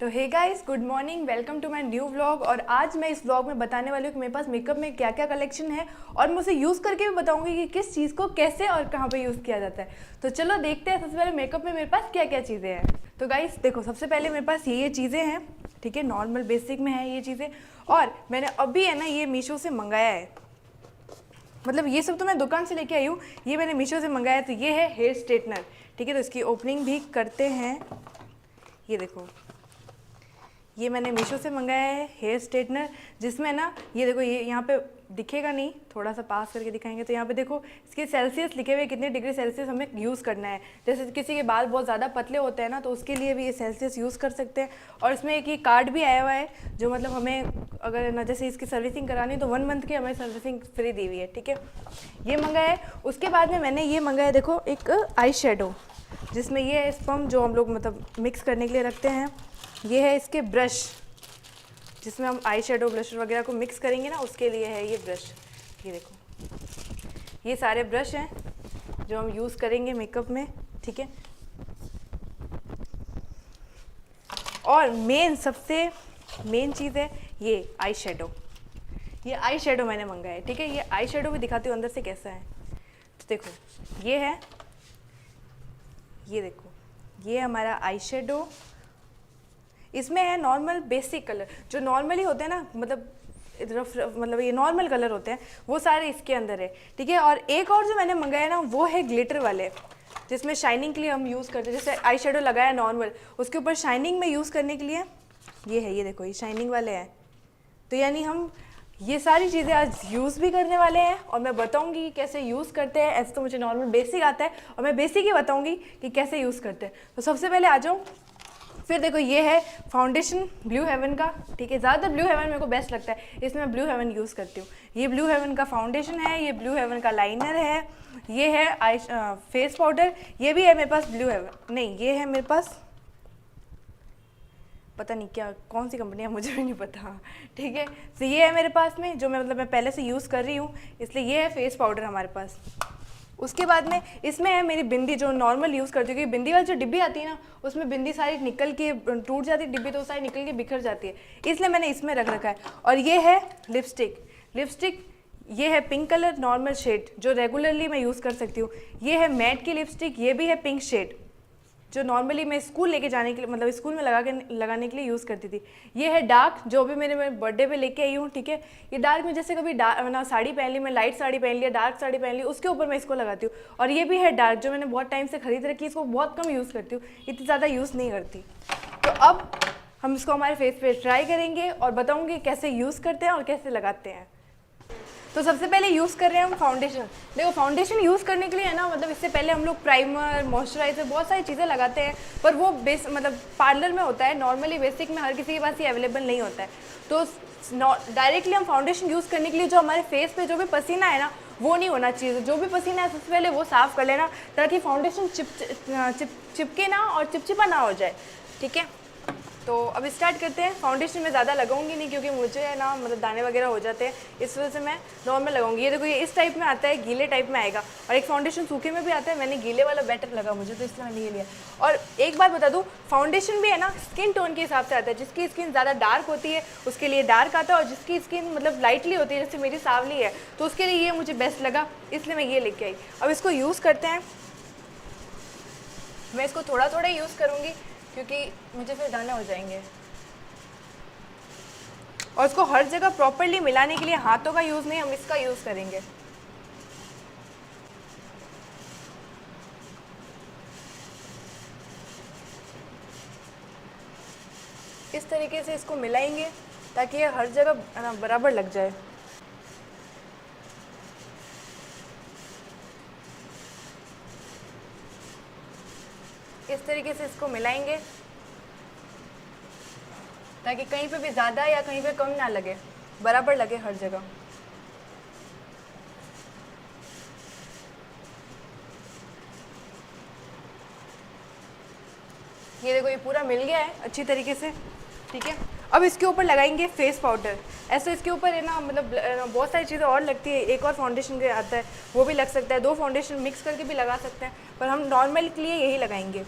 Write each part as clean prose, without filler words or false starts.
तो hey guys, good morning, welcome to my new vlog. और आज मैं इस व्लॉग में बताने वाली हूँ कि मेरे पास मेकअप में क्या क्या कलेक्शन है और मैं उसे यूज़ करके भी बताऊंगी कि किस चीज़ को कैसे और कहाँ पे यूज़ किया जाता है। तो चलो देखते हैं सबसे पहले मेकअप में मेरे पास क्या क्या चीज़ें हैं। तो गाइस देखो, सबसे पहले मेरे पास ये चीज़ें हैं, ठीक है, नॉर्मल बेसिक में है ये चीज़ें। और मैंने अभी है ना ये मीशो से मंगाया है, मतलब ये सब तो मैं दुकान से लेके आई हूँ, ये मैंने मीशो से मंगाया है। तो ये है हेयर स्ट्रेटनर, ठीक है। तो इसकी ओपनिंग भी करते हैं। ये देखो, ये मैंने मीशो से मंगाया है हेयर स्ट्रेटनर, जिसमें ना ये देखो, ये यहाँ पे दिखेगा नहीं, थोड़ा सा पास करके दिखाएंगे तो यहाँ पे देखो इसके सेल्सियस लिखे हुए, कितने डिग्री सेल्सियस हमें यूज़ करना है। जैसे किसी के बाल बहुत ज़्यादा पतले होते हैं ना, तो उसके लिए भी ये सेल्सियस यूज़ कर सकते हैं। और इसमें एक ये कार्ड भी आया हुआ है, जो मतलब हमें अगर ना जैसे इसकी सर्विसिंग करानी तो 1 मंथ की हमें सर्विसिंग फ्री दी हुई है, ठीक है। ये मंगाया है। उसके बाद में मैंने ये मंगाया, देखो, एक आई शेडो, जिसमें ये स्पम जो हम लोग मतलब मिक्स करने के लिए रखते हैं। ये है इसके ब्रश, जिसमें हम आई शेडो ब्लशर वगैरह को मिक्स करेंगे ना, उसके लिए है ये ब्रश। ये देखो, ये सारे ब्रश हैं जो हम यूज़ करेंगे मेकअप में, ठीक है। और सबसे मेन चीज़ है ये आई शेडो। ये आई शेडो मैंने मंगाया है, ठीक है। ये आई शेडो भी दिखाती हूँ अंदर से कैसा है। तो देखो, ये है, ये देखो, ये हमारा आई शेडो। इसमें है नॉर्मल बेसिक कलर, जो नॉर्मली होते हैं ना, मतलब ये नॉर्मल कलर होते हैं, वो सारे इसके अंदर है, ठीक है। और एक और जो मैंने मंगाया ना, वो है ग्लिटर वाले, जिसमें शाइनिंग के लिए हम यूज़ करते हैं। जैसे आई शेडो लगाया नॉर्मल, उसके ऊपर शाइनिंग में यूज़ करने के लिए ये है, ये देखो, ये शाइनिंग वाले हैं। तो यानी हम ये सारी चीज़ें आज यूज़ भी करने वाले हैं और मैं बताऊंगी कि कैसे यूज़ करते हैं। ऐसे तो मुझे नॉर्मल बेसिक आता है और मैं बेसिक ही बताऊंगी कि कैसे यूज़ करते हैं। तो सबसे पहले आ जाऊँ। फिर देखो, ये है फाउंडेशन ब्लू हेवन का, ठीक है। ज़्यादातर ब्लू हेवन मेरे को बेस्ट लगता है, इसमें मैं ब्लू हेवन यूज़ करती हूँ। ये ब्लू हेवन का फाउंडेशन है, ये ब्लू हेवन का लाइनर है, ये है आई फेस पाउडर, ये भी है मेरे पास ब्लू हेवन, नहीं, ये है मेरे पास, पता नहीं क्या कौन सी कंपनी है, मुझे भी नहीं पता, ठीक है। तो ये है मेरे पास में, जो मैं पहले से यूज़ कर रही हूँ, इसलिए ये है फेस पाउडर हमारे पास। उसके बाद में इसमें है मेरी बिंदी, जो नॉर्मल यूज़ करती हूँ, क्योंकि बिंदी वाली जो डिब्बी आती है ना, उसमें बिंदी सारी निकल के टूट जाती है डिब्बी, तो सारी निकल के बिखर जाती है, इसलिए मैंने इसमें रख रखा है। और ये है लिपस्टिक, ये है पिंक कलर नॉर्मल शेड, जो रेगुलरली मैं यूज़ कर सकती हूँ। ये है मैट की लिपस्टिक, ये भी है पिंक शेड, जो नॉर्मली मैं स्कूल लेके जाने के लिए, मतलब स्कूल में लगाने के लिए यूज़ करती थी। ये है डार्क, जो भी मैं बर्थडे पे लेके आई हूँ, ठीक है। ये डार्क में जैसे कभी ना साड़ी पहन ली, मैं लाइट साड़ी पहन लिया, डार्क साड़ी पहन ली, उसके ऊपर मैं इसको लगाती हूँ। और ये भी है डार्क, जो मैंने बहुत टाइम से खरीद रखी है, इसको बहुत कम यूज़ करती हूँ, इतनी ज़्यादा यूज़ नहीं करती। तो अब हम इसको हमारे फेस पे ट्राई करेंगे और बताऊँगी कैसे यूज़ करते हैं और कैसे लगाते हैं। तो सबसे पहले यूज़ कर रहे हैं हम फाउंडेशन। देखो, फाउंडेशन यूज़ करने के लिए है ना, मतलब इससे पहले हम लोग प्राइमर, मॉइस्चराइजर, बहुत सारी चीज़ें लगाते हैं, पर वो मतलब पार्लर में होता है, नॉर्मली बेसिक में हर किसी के पास ये अवेलेबल नहीं होता है। तो डायरेक्टली हम फाउंडेशन यूज़ करने के लिए जो हमारे फेस पे जो भी पसीना है ना, वो नहीं होना चाहिए। जो भी पसीना है सबसे पहले वो साफ़ कर लेना, ताकि फाउंडेशन चिपके ना और चिपचिपा ना हो जाए, ठीक है। तो अब स्टार्ट करते हैं। फाउंडेशन में ज़्यादा लगाऊंगी नहीं, क्योंकि मुझे है ना, मतलब दाने वगैरह हो जाते हैं, इस वजह से मैं नॉर्मल लगाऊंगी। ये देखो, ये इस टाइप में आता है, गीले टाइप में आएगा, और एक फाउंडेशन सूखे में भी आता है। मैंने गीले वाला बेटर लगा मुझे, तो इसलिए मैंने ये लिया। और एक बात बता दूँ, फाउंडेशन भी है ना स्किन टोन के हिसाब से आता है। जिसकी स्किन ज़्यादा डार्क होती है उसके लिए डार्क आता है, और जिसकी स्किन मतलब लाइटली होती है, जैसे मेरी सांवली है, तो उसके लिए ये मुझे बेस्ट लगा, इसलिए मैं ये लेके आई। अब इसको यूज़ करते हैं। मैं इसको थोड़ा थोड़ा यूज़ करूँगी, क्योंकि मुझे फिर दाने हो जाएंगे। और इसको हर जगह प्रॉपर्ली मिलाने के लिए हाथों का यूज़ नहीं, हम इसका यूज़ करेंगे। इस तरीके से इसको मिलाएंगे ताकि ये हर जगह बराबर लग जाए। इस तरीके से इसको मिलाएंगे ताकि कहीं पे भी ज़्यादा या कहीं पे कम ना लगे, बराबर लगे हर जगह। ये देखो, ये पूरा मिल गया है अच्छी तरीके से, ठीक है। अब इसके ऊपर लगाएंगे फेस पाउडर। ऐसे इसके ऊपर है ना, मतलब बहुत सारी चीज़ें और लगती है। एक और फाउंडेशन के आता है, वो भी लग सकता है, 2 फाउंडेशन मिक्स करके भी लगा सकते हैं, पर हम नॉर्मल के लिए यही लगाएंगे।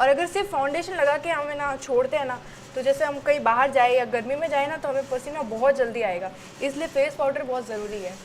और अगर सिर्फ फाउंडेशन लगा के हमें ना छोड़ते हैं ना, तो जैसे हम कहीं बाहर जाए या गर्मी में जाए ना, तो हमें पसीना बहुत जल्दी आएगा, इसलिए फेस पाउडर बहुत ज़रूरी है।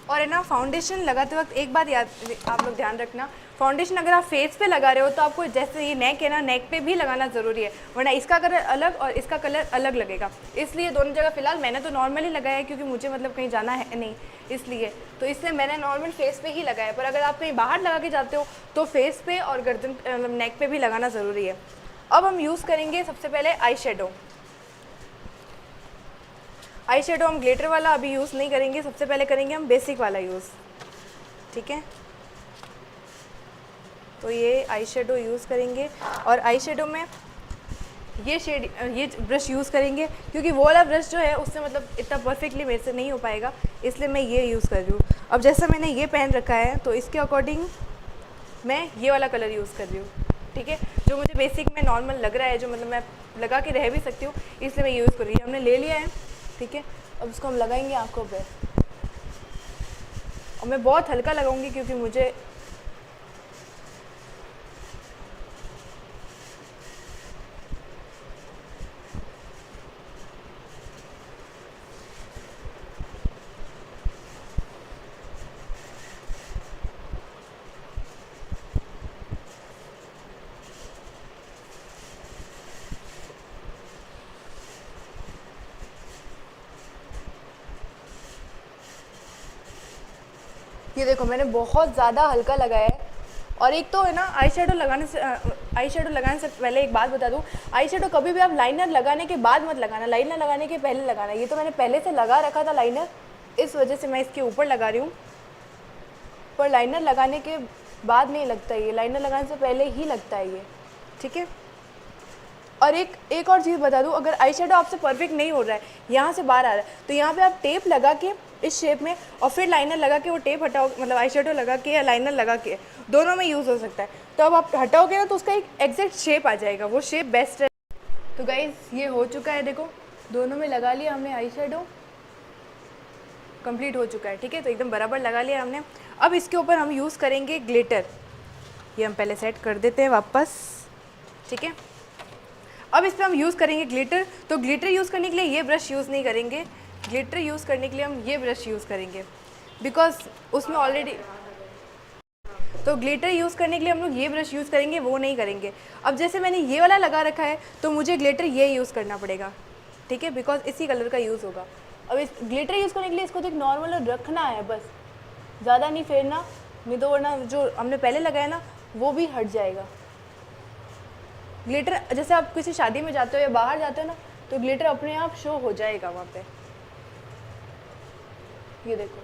और है ना, फाउंडेशन लगाते वक्त एक बात याद आप लोग ध्यान रखना, फाउंडेशन अगर आप फेस पे लगा रहे हो तो आपको जैसे ये नेक है ना, नेक पे भी लगाना ज़रूरी है, वरना इसका कलर अलग और इसका कलर अलग लगेगा। इसलिए दोनों जगह फ़िलहाल मैंने तो नॉर्मली लगाया है, क्योंकि मुझे मतलब कहीं जाना है नहीं, इसलिए तो इसलिए मैंने नॉर्मल फेस पे ही लगाया। पर अगर आप कहीं बाहर लगा के जाते हो तो फेस पे और गर्दन मतलब नेक पे भी लगाना ज़रूरी है। अब हम यूज़ करेंगे सबसे पहले आई शेडो। आई शेडो हम ग्लिटर वाला अभी यूज़ नहीं करेंगे, सबसे पहले करेंगे हम बेसिक वाला यूज़, ठीक है। तो ये आई शेडो यूज़ करेंगे, और आई शेडो में ये ब्रश यूज़ करेंगे, क्योंकि वो वाला ब्रश जो है उससे मतलब इतना परफेक्टली मेरे से नहीं हो पाएगा, इसलिए मैं ये यूज़ कर रही हूँ। अब जैसा मैंने ये पहन रखा है तो इसके अकॉर्डिंग मैं ये वाला कलर यूज़ कर रही हूँ, ठीक है, जो मुझे बेसिक में नॉर्मल लग रहा है, जो मतलब मैं लगा के रह भी सकती हूँ, इसलिए मैं यूज़ कर रही हूँ। हमने ले लिया है, ठीक है। अब उसको हम लगाएंगे आँखों पे, और मैं बहुत हल्का लगाऊंगी क्योंकि मुझे ये देखो मैंने बहुत ज़्यादा हल्का लगाया है। और एक तो है ना, आई शेडो लगाने से पहले एक बात बता दूँ, आई शेडो कभी भी आप लाइनर लगाने के बाद मत लगाना, लाइनर लगाने के पहले लगाना। ये तो मैंने पहले से लगा रखा था लाइनर, इस वजह से मैं इसके ऊपर लगा रही हूँ, पर लाइनर लगाने के बाद नहीं लगता, ये लाइनर लगाने से पहले ही लगता है ये, ठीक है। और एक और चीज़ बता दूँ, अगर आई शेडो आपसे परफेक्ट नहीं हो रहा है, यहाँ से बाहर आ रहा है, तो यहाँ पे आप टेप लगा के इस शेप में, और फिर लाइनर लगा के वो टेप हटाओ, मतलब आई शेडो लगा के या लाइनर लगा के, दोनों में यूज़ हो सकता है। तो अब आप हटाओगे ना तो उसका एक एग्जैक्ट शेप आ जाएगा, वो शेप बेस्ट है। तो गाइज़ ये हो चुका है, देखो दोनों में लगा लिया हमने आई शेडो, कंप्लीट हो चुका है, ठीक है। तो एकदम बराबर लगा लिया हमने। अब इसके ऊपर हम यूज़ करेंगे ग्लिटर, ये हम पहले सेट कर देते हैं वापस, ठीक है। अब इस पर हम यूज़ करेंगे ग्लिटर। तो ग्लिटर यूज़ करने के लिए ये ब्रश यूज़ नहीं करेंगे, ग्लिटर यूज़ करने के लिए हम ये ब्रश यूज़ करेंगे, बिकॉज उसमें ऑलरेडी, तो ग्लिटर यूज़ करने के लिए हम लोग ये ब्रश यूज़ करेंगे, वो नहीं करेंगे। अब जैसे मैंने ये वाला लगा रखा है तो मुझे ग्लिटर ये यूज़ करना पड़ेगा, ठीक है, बिकॉज इसी कलर का यूज़ होगा। अब इस ग्लिटर यूज़ करने के लिए इसको तो एक नॉर्मल रखना है, बस ज़्यादा नहीं फेरना, नहीं तो वरना जो हमने पहले लगाया ना वो भी हट जाएगा। ग्लिटर जैसे आप किसी शादी में जाते हो या बाहर जाते हो ना, तो ग्लिटर अपने आप शो हो जाएगा वहाँ पे। ये देखो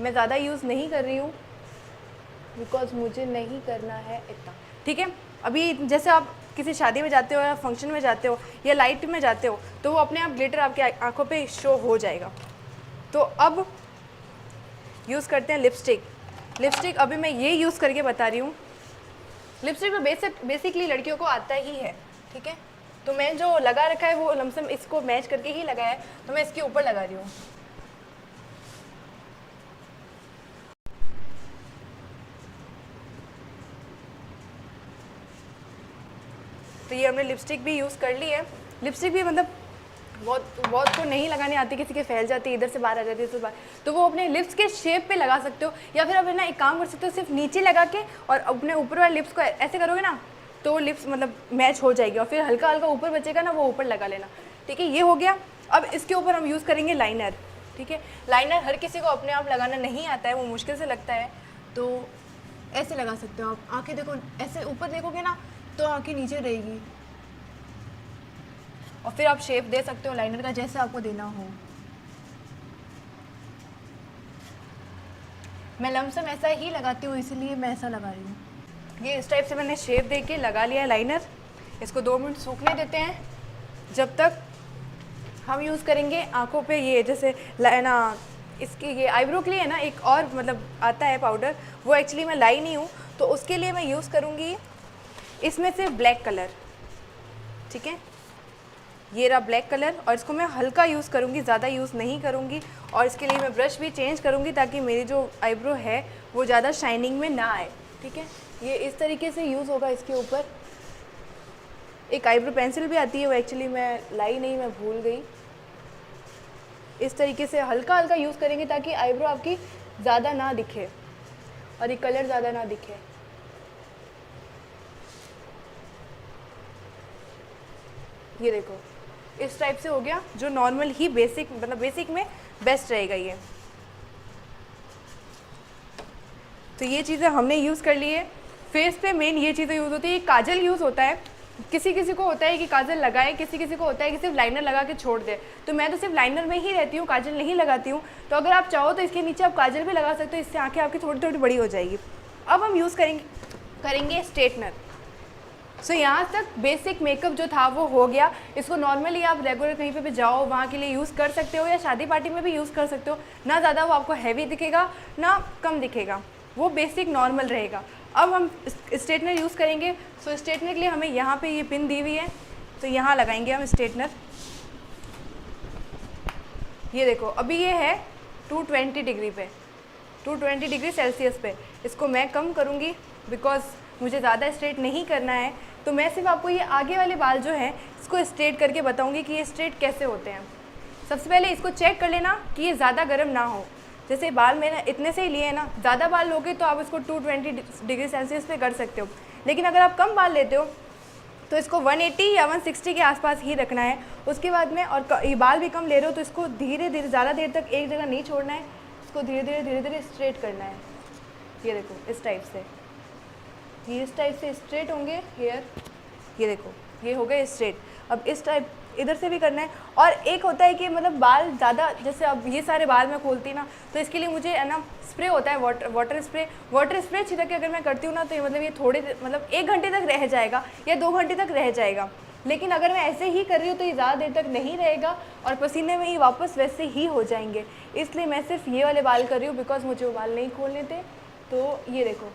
मैं ज़्यादा यूज़ नहीं कर रही हूँ, बिकॉज मुझे नहीं करना है इतना, ठीक है। अभी जैसे आप किसी शादी में जाते हो या फंक्शन में जाते हो या लाइट में जाते हो, तो वो अपने आप ग्लिटर आपके आंखों पे शो हो जाएगा। तो अब यूज़ करते हैं लिपस्टिक। लिपस्टिक अभी मैं ये यूज़ करके बता रही हूँ। लिपस्टिक में बेसिकली लड़कियों को आता ही है, ठीक है। तो मैं जो लगा रखा है वो लमसम इसको मैच करके ही लगाया है, तो मैं इसके ऊपर लगा रही हूँ। तो ये हमने लिपस्टिक भी यूज़ कर ली है। लिपस्टिक भी मतलब बहुत को नहीं लगाने आती, किसी के फैल जाती है, इधर से बाहर आ जाती है, इधर से बाहर, तो वो अपने लिप्स के शेप पे लगा सकते हो, या फिर आप है ना एक काम कर सकते हो, सिर्फ नीचे लगा के और अपने ऊपर वाले लिप्स को ऐसे करोगे ना तो लिप्स मतलब मैच हो जाएगी, और फिर हल्का हल्का ऊपर बचेगा ना वो ऊपर लगा लेना, ठीक है। ये हो गया। अब इसके ऊपर हम यूज़ करेंगे लाइनर, ठीक है। लाइनर हर किसी को अपने आप लगाना नहीं आता है, वो मुश्किल से लगता है, तो ऐसे लगा सकते हो आप। आँखें देखो, ऐसे ऊपर देखोगे ना तो आँखें नीचे रहेगी, और फिर आप शेप दे सकते हो लाइनर का जैसे आपको देना हो। मैं लमसम ऐसा ही लगाती हूँ, इसलिए मैं ऐसा लगा रही हूँ। ये इस टाइप से मैंने शेप दे के लगा लिया है लाइनर। इसको 2 मिनट सूखने देते हैं, जब तक हम यूज़ करेंगे आँखों पे ये जैसे ना इसकी ये आईब्रो के लिए है ना एक और मतलब आता है पाउडर, वो एक्चुअली मैं लाई नहीं हूँ, तो उसके लिए मैं यूज़ करूँगी इसमें से ब्लैक कलर, ठीक है, ये रहा ब्लैक कलर, और इसको मैं हल्का यूज़ करूँगी, ज़्यादा यूज़ नहीं करूँगी। और इसके लिए मैं ब्रश भी चेंज करूँगी ताकि मेरी जो आईब्रो है वो ज़्यादा शाइनिंग में ना आए, ठीक है। ये इस तरीके से यूज़ होगा। इसके ऊपर एक आईब्रो पेंसिल भी आती है, वो एक्चुअली मैं लाई नहीं, मैं भूल गई। इस तरीके से हल्का हल्का यूज़ करेंगे ताकि आईब्रो आपकी ज़्यादा ना दिखे और ये कलर ज़्यादा ना दिखे। ये देखो इस टाइप से हो गया, जो नॉर्मल ही बेसिक, मतलब बेसिक में बेस्ट रहेगा ये। तो ये चीज़ें हमने यूज़ कर ली है। फेस पे मेन ये चीज़ें यूज़ होती है। काजल यूज़ होता है, किसी किसी को होता है कि काजल लगाए, किसी किसी को होता है कि सिर्फ लाइनर लगा के छोड़ दे। तो मैं तो सिर्फ लाइनर में ही रहती हूँ, काजल नहीं लगाती हूँ। तो अगर आप चाहो तो इसके नीचे आप काजल भी लगा सकते हो, इससे आँखें आपकी थोड़ी थोड़ी बड़ी हो जाएगी। अब हम यूज़ करेंगे स्ट्रेटनर। सो यहाँ तक बेसिक मेकअप जो था वो हो गया। इसको नॉर्मली आप रेगुलर कहीं पे भी जाओ वहाँ के लिए यूज़ कर सकते हो, या शादी पार्टी में भी यूज़ कर सकते हो। ना ज़्यादा वो आपको हैवी दिखेगा ना कम दिखेगा, वो बेसिक नॉर्मल रहेगा। अब हम स्ट्रेटनर यूज़ करेंगे। सो स्ट्रेटनर के लिए हमें यहाँ पे ये पिन दी हुई है, तो यहाँ लगाएंगे हम स्ट्रेटनर। ये देखो अभी ये है 220 डिग्री पे, 220 डिग्री सेल्सियस पे। इसको मैं कम करूँगी बिकॉज मुझे ज़्यादा स्ट्रेट नहीं करना है। तो मैं सिर्फ आपको ये आगे वाले बाल जो हैं इसको स्ट्रेट करके बताऊँगी कि ये स्ट्रेट कैसे होते हैं। सबसे पहले इसको चेक कर लेना कि ये ज़्यादा गर्म ना हो। जैसे बाल मैंने इतने से ही लिए हैं ना, ज़्यादा बाल लोगे तो आप इसको 220 डिग्री सेल्सियस पे कर सकते हो। लेकिन अगर आप कम बाल लेते हो तो इसको 180 या 160 के आसपास ही रखना है। उसके बाद में, और ये बाल भी कम ले रहे हो तो इसको धीरे धीरे, ज़्यादा देर तक एक जगह नहीं छोड़ना है, इसको धीरे धीरे स्ट्रेट करना है। ये देखो इस टाइप से, ये इस टाइप से स्ट्रेट होंगे हेयर। ये देखो ये हो गए स्ट्रेट। अब इस टाइप इधर से भी करना है। और एक होता है कि मतलब बाल ज़्यादा, जैसे अब ये सारे बाल मैं खोलती ना, तो इसके लिए मुझे है ना स्प्रे होता है, वाटर स्प्रे छिड़क के अगर मैं करती हूँ ना, तो ये मतलब ये थोड़े, मतलब 1 घंटे तक रह जाएगा या 2 घंटे तक रह जाएगा। लेकिन अगर मैं ऐसे ही कर रही हूँ तो ये ज़्यादा देर तक नहीं रहेगा और पसीने में ही वापस वैसे ही हो जाएंगे। इसलिए मैं सिर्फ ये वाले बाल कर रही हूँ बिकॉज मुझे वो बाल नहीं खोलने थे। तो ये देखो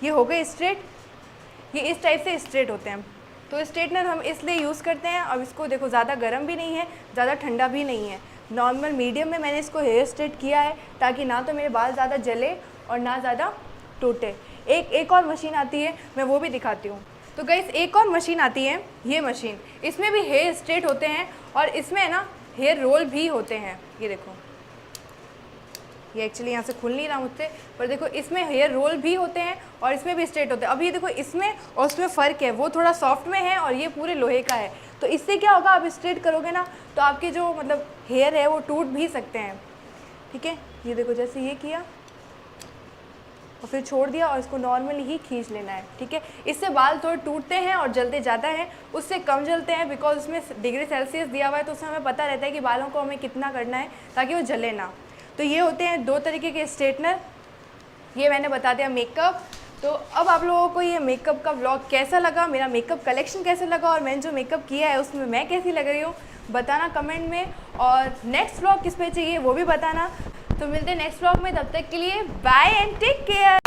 ये हो गए स्ट्रेट। ये इस टाइप से स्ट्रेट होते हैं। तो स्ट्रेटनर हम इसलिए यूज़ करते हैं। अब इसको देखो ज़्यादा गर्म भी नहीं है, ज़्यादा ठंडा भी नहीं है, नॉर्मल मीडियम में मैंने इसको हेयर स्ट्रेट किया है ताकि ना तो मेरे बाल ज़्यादा जले और ना ज़्यादा टूटे। एक और मशीन आती है, मैं वो भी दिखाती हूँ। तो गाइस एक और मशीन आती है, ये मशीन, इसमें भी हेयर स्ट्रेट होते हैं और इसमें ना हेयर रोल भी होते हैं। ये देखो ये एक्चुअली यहाँ से खुल नहीं रहा मुझसे, पर देखो इसमें हेयर रोल भी होते हैं और इसमें भी स्ट्रेट होते हैं। अब ये देखो इसमें और उसमें फ़र्क है, वो थोड़ा सॉफ्ट में है और ये पूरे लोहे का है। तो इससे क्या होगा, आप स्ट्रेट करोगे ना तो आपके जो मतलब हेयर है वो टूट भी सकते हैं, ठीक है। ये देखो जैसे ये किया और फिर छोड़ दिया और इसको नॉर्मली ही खींच लेना है, ठीक है। इससे बाल थोड़े टूटते हैं और जलते ज़्यादा हैं, उससे कम जलते हैं बिकॉज उसमें डिग्री सेल्सियस दिया हुआ है, तो उससे हमें पता रहता है कि बालों को हमें कितना करना है ताकि वो जले ना। तो ये होते हैं 2 तरीके के स्ट्रेटनर। ये मैंने बता दिया मेकअप। तो अब आप लोगों को ये मेकअप का व्लॉग कैसा लगा, मेरा मेकअप कलेक्शन कैसा लगा और मैंने जो मेकअप किया है उसमें मैं कैसी लग रही हूँ बताना कमेंट में। और नेक्स्ट व्लॉग किस पे चाहिए वो भी बताना। तो मिलते हैं नेक्स्ट व्लॉग में, तब तक के लिए बाय एंड टेक केयर।